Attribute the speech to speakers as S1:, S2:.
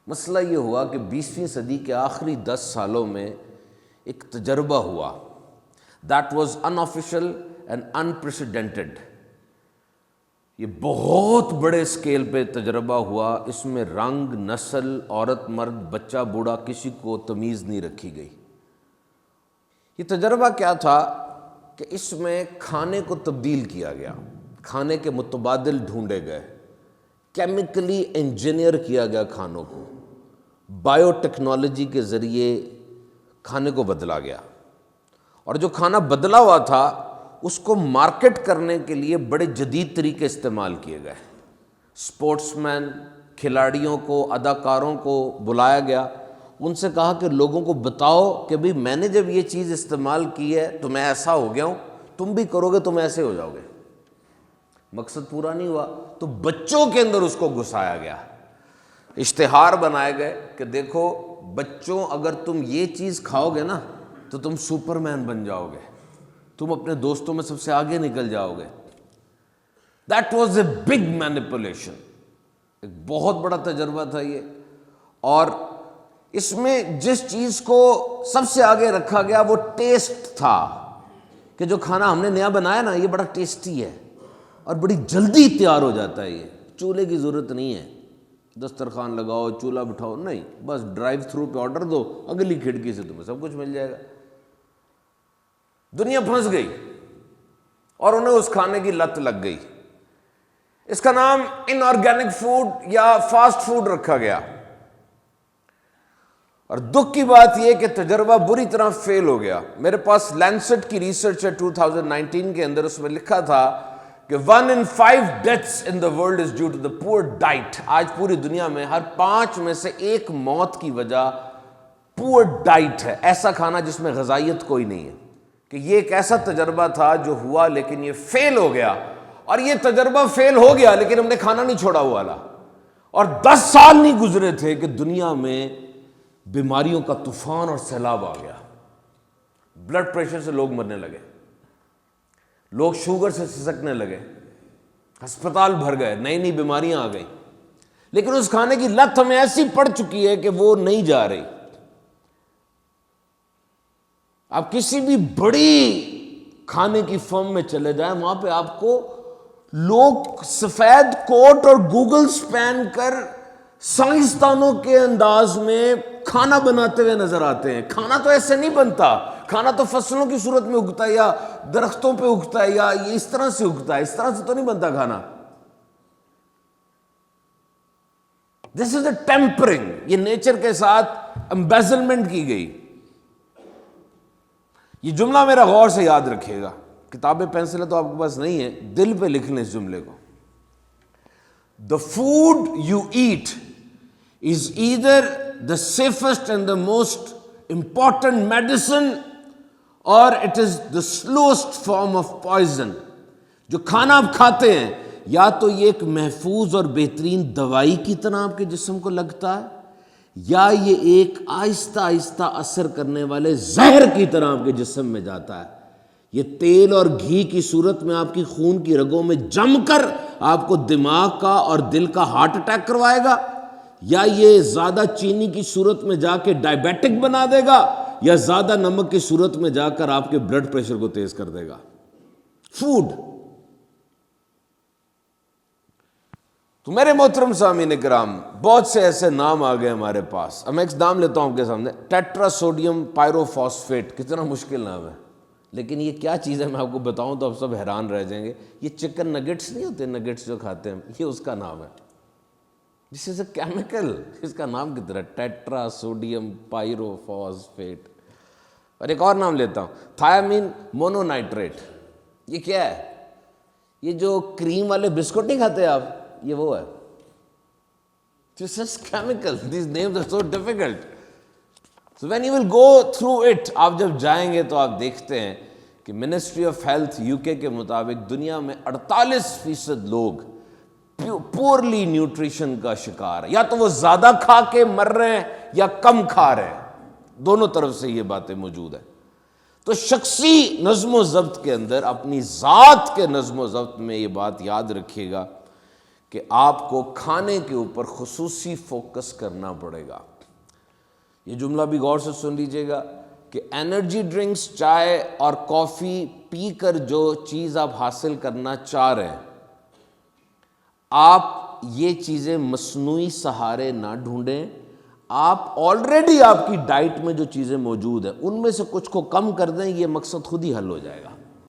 S1: مسئلہ یہ ہوا کہ 20ویں صدی کے آخری 10 سالوں میں ایک تجربہ ہوا that was unofficial and unprecedented. یہ بہت بڑے اسکیل پہ تجربہ ہوا. اس میں رنگ، نسل، عورت، مرد، بچہ، بوڑھا، کسی کو تمیز نہیں رکھی گئی. یہ تجربہ کیا تھا کہ اس میں کھانے کو تبدیل کیا گیا، کھانے کے متبادل ڈھونڈے گئے، کیمیکلی انجینئر کیا گیا کھانوں کو، بایو ٹیکنالوجی کے ذریعے کھانے کو بدلا گیا. اور جو کھانا بدلا ہوا تھا اس کو مارکیٹ کرنے کے لیے بڑے جدید طریقے استعمال کیے گئے. سپورٹس مین، کھلاڑیوں کو، اداکاروں کو بلایا گیا، ان سے کہا کہ لوگوں کو بتاؤ کہ بھئی میں نے جب یہ چیز استعمال کی ہے تو میں ایسا ہو گیا ہوں، تم بھی کرو گے تم ایسے ہو جاؤ گے. مقصد پورا نہیں ہوا تو بچوں کے اندر اس کو گھسایا گیا. اشتہار بنائے گئے کہ دیکھو بچوں، اگر تم یہ چیز کھاؤ گے نا تو تم سپر مین بن جاؤ گے، تم اپنے دوستوں میں سب سے آگے نکل جاؤ گے. That was a big manipulation. ایک بہت بڑا تجربہ تھا یہ. اور اس میں جس چیز کو سب سے آگے رکھا گیا وہ ٹیسٹ تھا کہ جو کھانا ہم نے نیا بنایا نا یہ بڑا ٹیسٹی ہے اور بڑی جلدی تیار ہو جاتا ہے. یہ چولہے کی ضرورت نہیں ہے، دسترخوان لگاؤ، چولہا بٹھاؤ، نہیں، بس ڈرائیو تھرو پہ آرڈر دو، اگلی کھڑکی سے تمہیں سب کچھ مل جائے گا. دنیا پھنس گئی اور انہیں اس کھانے کی لت لگ گئی. اس کا نام ان آرگینک فوڈ یا فاسٹ فوڈ رکھا گیا. اور دکھ کی بات یہ کہ تجربہ بری طرح فیل ہو گیا. میرے پاس لینسٹ کی ریسرچ ہے 2019 کے اندر، اس میں لکھا تھا کہ 1 in 5 deaths in the world is due to the poor diet. آج پوری دنیا میں ہر 5 میں سے 1 موت کی وجہ پور ڈائٹ ہے، ایسا کھانا جس میں غذائیت کوئی نہیں ہے. کہ یہ ایک ایسا تجربہ تھا جو ہوا لیکن یہ فیل ہو گیا. اور یہ تجربہ فیل ہو گیا لیکن ہم نے کھانا نہیں چھوڑا ہوا والا. اور 10 سال نہیں گزرے تھے کہ دنیا میں بیماریوں کا طوفان اور سیلاب آ گیا. بلڈ پریشر سے لوگ مرنے لگے، لوگ شوگر سے سسکنے لگے، ہسپتال بھر گئے، نئی نئی بیماریاں آ گئیں. لیکن اس کھانے کی لت ہمیں ایسی پڑ چکی ہے کہ وہ نہیں جا رہی. آپ کسی بھی بڑی کھانے کی فرم میں چلے جائیں، وہاں پہ آپ کو لوگ سفید کوٹ اور گوگلز پہن کر سائنسدانوں کے انداز میں کھانا بناتے ہوئے نظر آتے ہیں. کھانا تو ایسے نہیں بنتا، کھانا تو فصلوں کی صورت میں اگتا ہے یا درختوں پہ اگتا ہے یا یہ اس طرح سے اگتا ہے، اس طرح سے تو نہیں بنتا کھانا. دس از اے ٹیمپرنگ، یہ نیچر کے ساتھ امبیزلمنٹ کی گئی. یہ جملہ میرا غور سے یاد رکھیے گا، کتابیں پینسلیں تو آپ کے پاس نہیں ہیں، دل پہ لکھ لیں اس جملے کو. The food you eat is either the safest and the most important medicine or it is the slowest form of poison. جو کھانا آپ کھاتے ہیں یا تو یہ ایک محفوظ اور بہترین دوائی کی طرح آپ کے جسم کو لگتا ہے یا یہ ایک آہستہ آہستہ اثر کرنے والے زہر کی طرح آپ کے جسم میں جاتا ہے. یہ تیل اور گھی کی صورت میں آپ کی خون کی رگوں میں جم کر آپ کو دماغ کا اور دل کا ہارٹ اٹیک کروائے گا، یا یہ زیادہ چینی کی صورت میں جا کے ڈائبیٹک بنا دے گا، یا زیادہ نمک کی صورت میں جا کر آپ کے بلڈ پریشر کو تیز کر دے گا. فوڈ. تو میرے محترم سامعین کرام، بہت سے ایسے نام آ گئے ہمارے پاس. میں ایک نام لیتا ہوں آپ کے سامنے، ٹیٹرا سوڈیم پائروفاسفیٹ. کتنا مشکل نام ہے، لیکن یہ کیا چیز ہے میں آپ کو بتاؤں تو آپ سب حیران رہ جائیں گے. یہ چکن نگٹس نہیں ہوتے، نگٹس جو کھاتے ہیں، یہ اس کا نام ہے. دس از اے کیمیکل. اس کا نام کتنا ہے، ٹیٹرا سوڈیم پائروفاسفیٹ. اور ایک اور نام لیتا ہوں، تھیامین مونو نائٹریٹ. یہ کیا ہے؟ یہ جو کریم والے بسکٹ نہیں کھاتے آپ، یہ وہ ہے. This is chemical. These names are so difficult. So when you will go through it, آپ جب جائیں گے تو آپ دیکھتے ہیں کہ منسٹری آف ہیلتھ UK کے مطابق دنیا میں 48% لوگ پورلی نیوٹریشن کا شکار ہے. یا تو وہ زیادہ کھا کے مر رہے ہیں یا کم کھا رہے ہیں، دونوں طرف سے یہ باتیں موجود ہیں. تو شخصی نظم و ضبط کے اندر، اپنی ذات کے نظم و ضبط میں یہ بات یاد رکھیے گا کہ آپ کو کھانے کے اوپر خصوصی فوکس کرنا پڑے گا. یہ جملہ بھی غور سے سن لیجئے گا کہ انرجی ڈرنکس، چائے اور کافی پی کر جو چیز آپ حاصل کرنا چاہ رہے ہیں، آپ یہ چیزیں مصنوعی سہارے نہ ڈھونڈیں. آپ آلریڈی آپ کی ڈائٹ میں جو چیزیں موجود ہیں ان میں سے کچھ کو کم کر دیں، یہ مقصد خود ہی حل ہو جائے گا.